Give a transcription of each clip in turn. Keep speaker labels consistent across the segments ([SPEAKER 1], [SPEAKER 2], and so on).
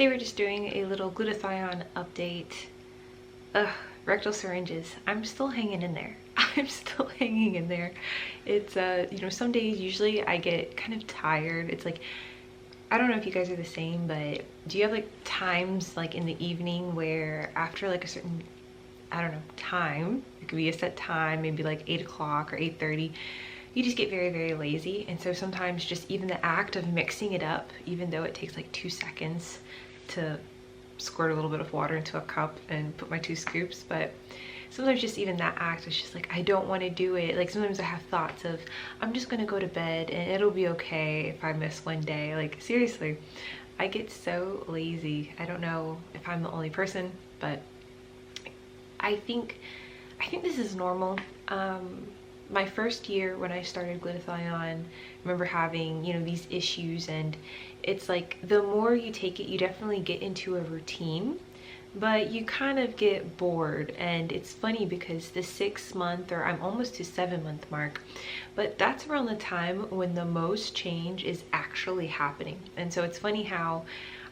[SPEAKER 1] Today we're just doing a little glutathione update. Ugh, rectal syringes. I'm still hanging in there. I'm still hanging in there. It's, you know, some days usually I get kind of tired. It's like, I don't know if you guys are the same, but do you have like times like in the evening where after like a certain, I don't know, time, it could be a set time, maybe like 8 o'clock or 8:30, you just get very, very lazy. And so sometimes just even the act of mixing it up, even though it takes like 2 seconds to squirt a little bit of water into a cup and put my 2 scoops, but sometimes just even that act is just like, I don't want to do it. Like sometimes I have thoughts of, I'm just gonna go to bed and it'll be okay if I miss one day. Like seriously, I get so lazy. I don't know if I'm the only person, but I think this is normal. My first year when I started glutathione, I remember having, you know, these issues, and it's like the more you take it, you definitely get into a routine, but you kind of get bored. And it's funny because the 6 month, or I'm almost to 7 month mark, but that's around the time when the most change is actually happening. And so it's funny how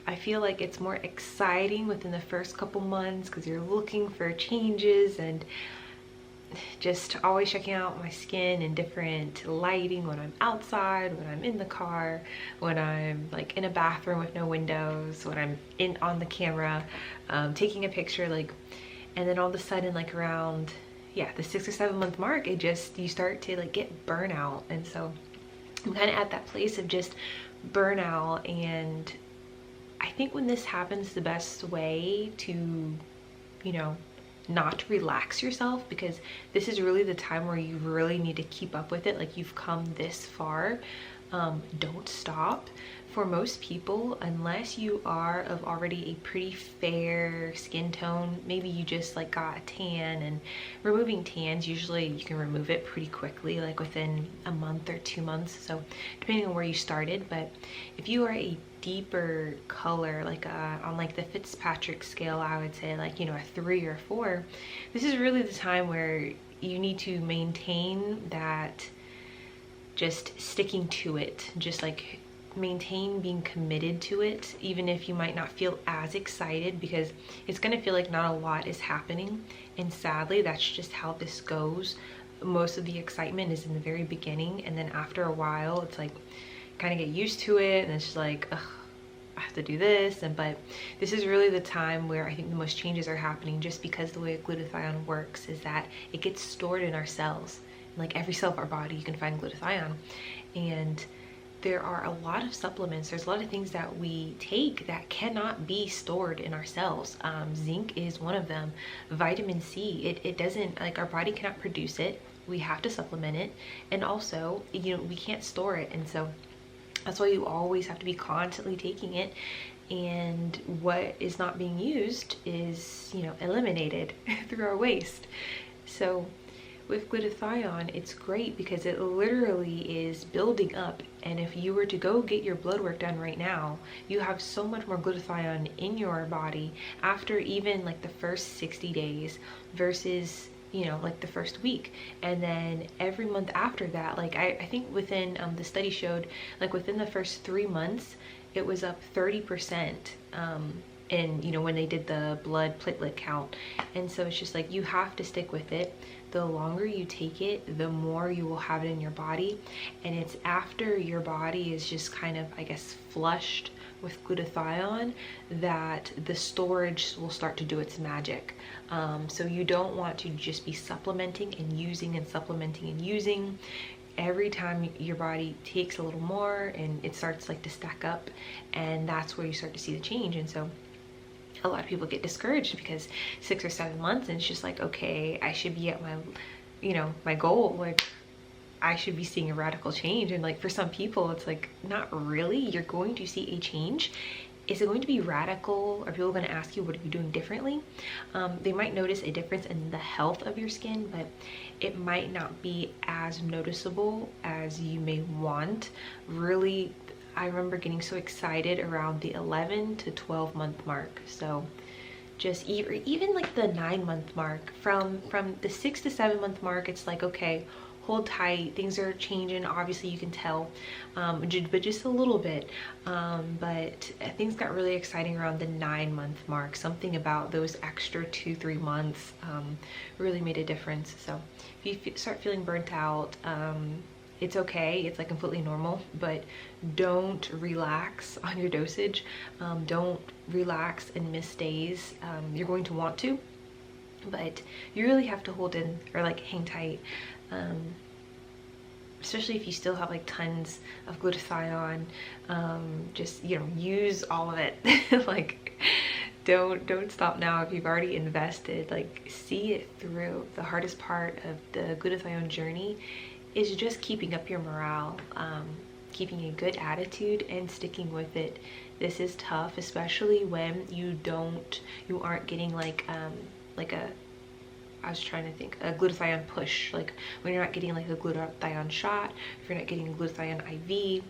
[SPEAKER 1] I feel like it's more exciting within the first couple months because you're looking for changes and just always checking out my skin in different lighting, when I'm outside, when I'm in the car, when I'm like in a bathroom with no windows, when I'm on the camera, taking a picture, like, and then all of a sudden, like around, yeah, the 6 or 7 month mark, you start to like get burnout. And so I'm kind of at that place of just burnout. And I think when this happens, the best way to, you know, not relax yourself, because this is really the time where you really need to keep up with it. Like you've come this far, don't stop. For most people, unless you are of already a pretty fair skin tone, maybe you just like got a tan, and removing tans, usually you can remove it pretty quickly, like within a month or 2 months, so depending on where you started. But if you are a deeper color, like on like the Fitzpatrick scale, I would say like, you know, a 3 or 4, this is really the time where you need to maintain that, just sticking to it, just like maintain being committed to it, even if you might not feel as excited, because it's going to feel like not a lot is happening. And sadly, that's just how this goes. Most of the excitement is in the very beginning, and then after a while it's like kind of get used to it, and it's just like, ugh, I have to do this. And but this is really the time where I think the most changes are happening, just because the way glutathione works is that it gets stored in our cells. In like every cell of our body you can find glutathione, and there are a lot of supplements, there's a lot of things that we take that cannot be stored in our cells. Zinc is one of them. Vitamin C, it doesn't, like, our body cannot produce it, we have to supplement it. And also, you know, we can't store it, and so that's why you always have to be constantly taking it. And what is not being used is, you know, eliminated through our waste. So with glutathione, it's great because it literally is building up. And if you were to go get your blood work done right now, you have so much more glutathione in your body after even like the first 60 days versus, you know, like the first week. And then every month after that, like I think within, the study showed like within the first 3 months, it was up 30%. And you know, when they did the blood platelet count. And so it's just like, you have to stick with it. The longer you take it, the more you will have it in your body. And it's after your body is just kind of, I guess, flushed with glutathione that the storage will start to do its magic. So you don't want to just be supplementing and using and supplementing and using. Every time your body takes a little more, and it starts like to stack up, and that's where you start to see the change. And so a lot of people get discouraged because 6 or 7 months, and it's just like, okay, I should be at my, you know, my goal, like I should be seeing a radical change. And like for some people, it's like, not really. You're going to see a change. Is it going to be radical? Are people going to ask you, what are you doing differently? They might notice a difference in the health of your skin, but it might not be as noticeable as you may want. Really, I remember getting so excited around the 11 to 12 month mark. So just even like the 9 month mark, from the 6 to 7 month mark, it's like, okay, hold tight. Things are changing, obviously you can tell, but just a little bit. But things got really exciting around the 9-month mark. Something about those extra 2-3 months really made a difference. So if you start feeling burnt out, it's okay, it's like completely normal, but don't relax on your dosage. Don't relax and miss days. You're going to want to, but you really have to hold in, or like hang tight, especially if you still have like tons of glutathione. Just, you know, use all of it. Like, don't stop now if you've already invested. Like, see it through. The hardest part of the glutathione journey is just keeping up your morale, keeping a good attitude and sticking with it. This is tough, especially when you aren't getting like a, I was trying to think, a glutathione push, like when you're not getting like a glutathione shot, if you're not getting a glutathione IV.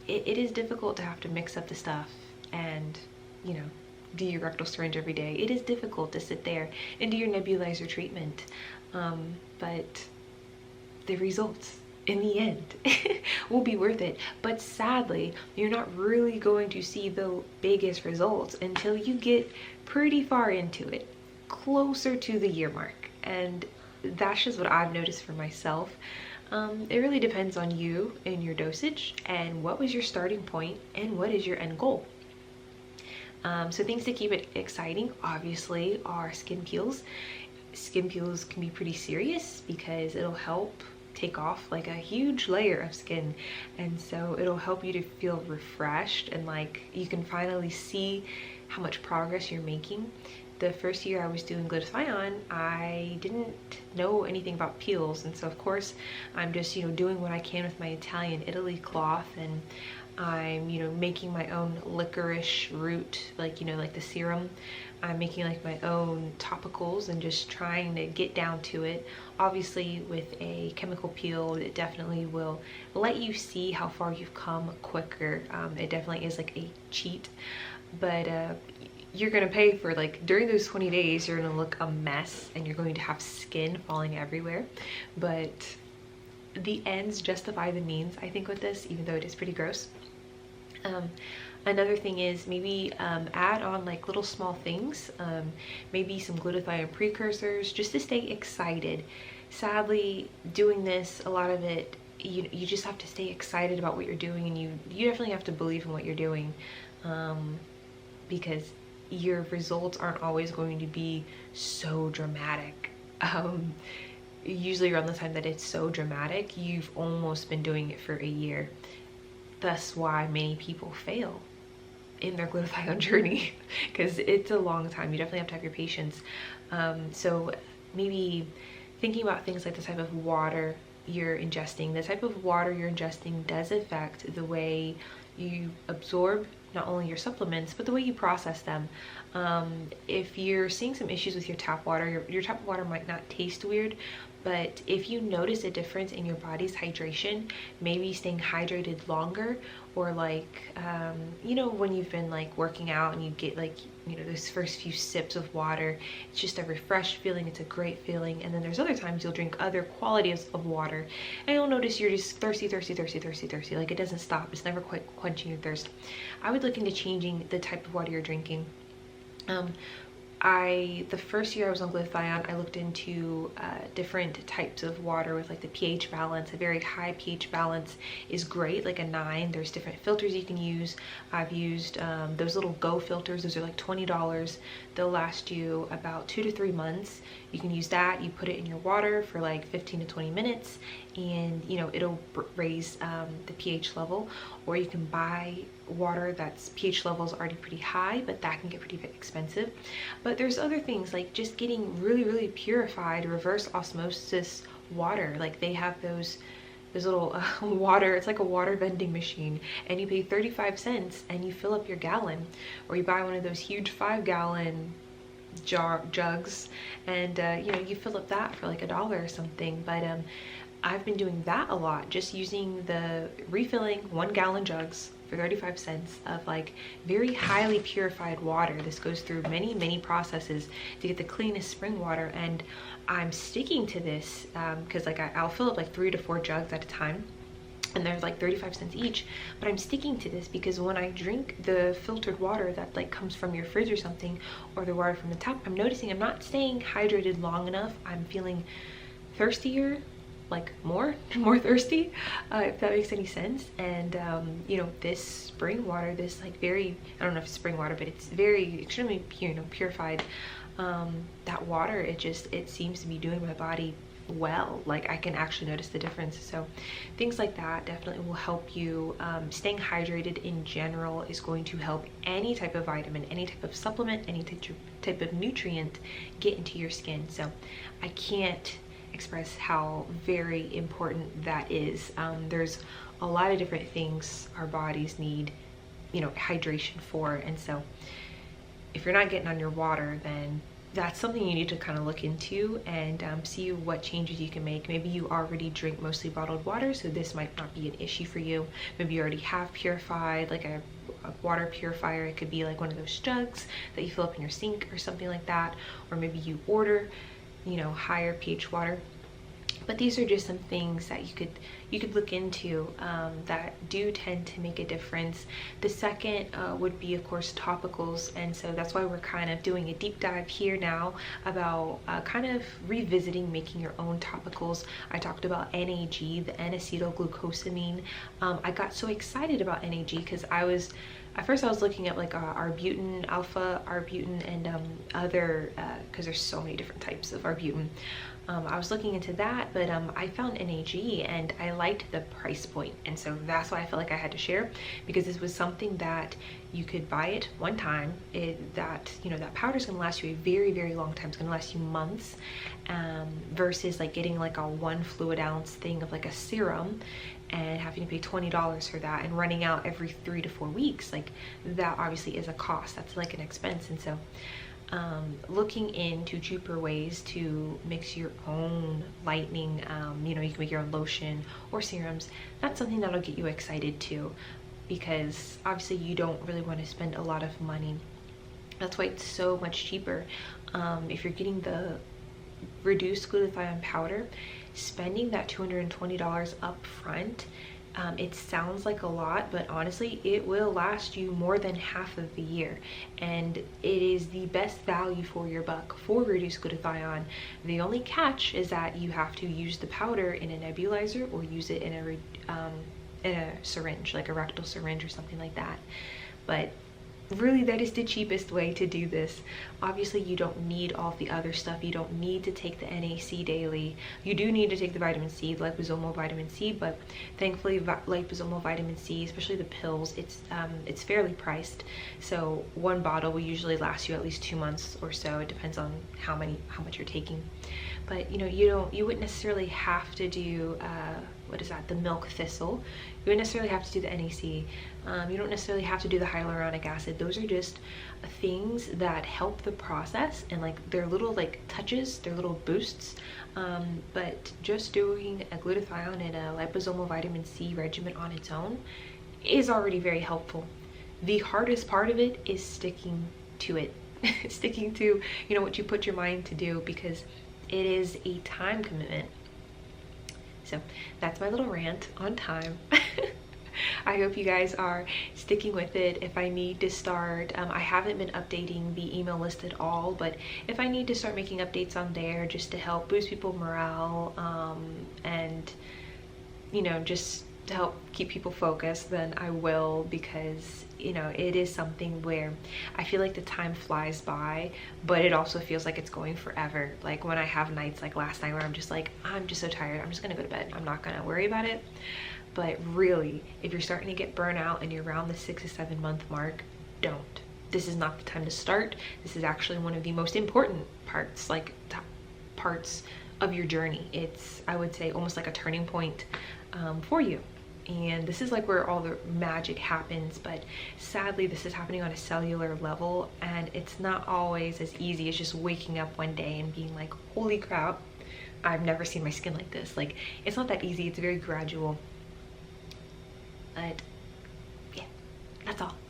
[SPEAKER 1] It is difficult to have to mix up the stuff and, you know, do your rectal syringe every day. It is difficult to sit there and do your nebulizer treatment, but the results in the end will be worth it. But sadly, you're not really going to see the biggest results until you get pretty far into it, closer to the year mark. And that's just what I've noticed for myself. It really depends on you and your dosage and what was your starting point and what is your end goal. So things to keep it exciting, obviously, are skin peels. Skin peels can be pretty serious because it'll help take off like a huge layer of skin, and so it'll help you to feel refreshed and like you can finally see how much progress you're making. The first year I was doing glutathione, I didn't know anything about peels, and so of course I'm just, you know, doing what I can with my Italian Italy cloth, and I'm, you know, making my own licorice root, like, you know, like the serum. I'm making like my own topicals and just trying to get down to it. Obviously with a chemical peel, it definitely will let you see how far you've come quicker. It definitely is like a cheat, but you're gonna pay for, like, during those 20 days you're gonna look a mess and you're going to have skin falling everywhere, but the ends justify the means, I think, with this, even though it is pretty gross. Another thing is maybe add on like little small things, maybe some glutathione precursors, just to stay excited. Sadly, doing this, a lot of it, you just have to stay excited about what you're doing, and you definitely have to believe in what you're doing, because your results aren't always going to be so dramatic. Usually around the time that it's so dramatic, you've almost been doing it for a year. That's why many people fail in their glutathione journey, because it's a long time. You definitely have to have your patience. So maybe thinking about things like the type of water you're ingesting. The type of water you're ingesting does affect the way you absorb not only your supplements, but the way you process them. If you're seeing some issues with your tap water, your tap water might not taste weird, but if you notice a difference in your body's hydration, maybe staying hydrated longer, or like, you know, when you've been like working out and you get like, you know, those first few sips of water, it's just a refreshed feeling, it's a great feeling. And then there's other times you'll drink other qualities of water and you'll notice you're just thirsty, like it doesn't stop, it's never quite quenching your thirst. I would look into changing the type of water you're drinking. The first year I was on glutathione, I looked into different types of water with like the pH balance. A very high pH balance is great, like a 9. There's different filters you can use. I've used those little Go filters. Those are like $20. They'll last you about 2 to 3 months. You can use that. You put it in your water for like 15 to 20 minutes, and you know, it'll raise the pH level. Or you can buy water that's pH level is already pretty high, but that can get pretty expensive. But there's other things like just getting really purified reverse osmosis water. Like they have those little water, it's like a water vending machine, and you pay 35 cents and you fill up your gallon. Or you buy one of those huge 5-gallon jugs, and you know, you fill up that for like $1 or something. But I've been doing that a lot, just using the refilling 1-gallon jugs, for 35 cents of like very highly purified water. This goes through many processes to get the cleanest spring water, and I'm sticking to this because like I'll fill up like 3 to 4 jugs at a time, and they're like 35 cents each. But I'm sticking to this because when I drink the filtered water that like comes from your fridge or something, or the water from the tap, I'm noticing I'm not staying hydrated long enough. I'm feeling thirstier, like more thirsty, if that makes any sense. And you know, this spring water, this like very, I don't know if it's spring water, but it's very extremely purified. That water, it seems to be doing my body well. Like I can actually notice the difference. So things like that definitely will help you. Staying hydrated in general is going to help any type of vitamin, any type of supplement, any type of nutrient get into your skin. So I can't express how very important that is. There's a lot of different things our bodies need, you know, hydration for. And so if you're not getting on your water, then that's something you need to kind of look into and see what changes you can make. Maybe you already drink mostly bottled water, so this might not be an issue for you. Maybe you already have purified, like a water purifier. It could be like one of those jugs that you fill up in your sink or something like that. Or maybe you order, you know, higher pH water. But these are just some things that you could look into that do tend to make a difference. The second would be, of course, topicals, and so that's why we're kind of doing a deep dive here now about kind of revisiting making your own topicals. I talked about NAG, the N-acetyl glucosamine. I got so excited about NAG because at first I was looking at like arbutin, alpha arbutin, and other, because there's so many different types of arbutin. I was looking into that, but I found NAG and I liked the price point, and so that's why I felt like I had to share, because this was something that you could buy it one time. That powder is going to last you a very long time. It's going to last you months, versus like getting like a 1 fluid ounce thing of like a serum and having to pay $20 for that and running out every 3 to 4 weeks. Like that obviously is a cost. That's like an expense. And so looking into cheaper ways to mix your own lightening, you can make your own lotion or serums. That's something that'll get you excited too, because obviously you don't really want to spend a lot of money. That's why it's so much cheaper. If you're getting the reduced glutathione powder, spending that $220 up front, it sounds like a lot, but honestly it will last you more than half of the year, and it is the best value for your buck for reduced glutathione. The only catch is that you have to use the powder in a nebulizer or use it in a syringe, like a rectal syringe or something like that. But really, that is the cheapest way to do this. Obviously you don't need all the other stuff. You don't need to take the NAC daily. You do need to take the vitamin C, the liposomal vitamin C, but thankfully liposomal vitamin C, especially the pills, it's fairly priced. So one bottle will usually last you at least 2 months or so. It depends on how much you're taking. But you wouldn't necessarily have to do the milk thistle. You wouldn't necessarily have to do the NAC. You don't necessarily have to do the hyaluronic acid. Those are just things that help the process, and like they're little like touches, they're little boosts. But just doing a glutathione and a liposomal vitamin C regimen on its own is already very helpful. The hardest part of it is sticking to it. Sticking to what you put your mind to do, because it is a time commitment. So that's my little rant on time. I hope you guys are sticking with it. If I need to start, I haven't been updating the email list at all, but if I need to start making updates on there just to help boost people morale, and just to help keep people focused, then I will, because it is something where I feel like the time flies by, but it also feels like it's going forever. Like when I have nights like last night where I'm just so tired, I'm just gonna go to bed, I'm not gonna worry about it. But really, if you're starting to get burnout and you're around the 6 to 7 month mark, don't. This is not the time to start. This is actually one of the most important parts, like top parts of your journey. It's, I would say, almost like a turning point for you. And this is like where all the magic happens, but sadly this is happening on a cellular level, and it's not always as easy as just waking up one day and being like, holy crap, I've never seen my skin like this. Like, it's not that easy. It's very gradual. But yeah, all.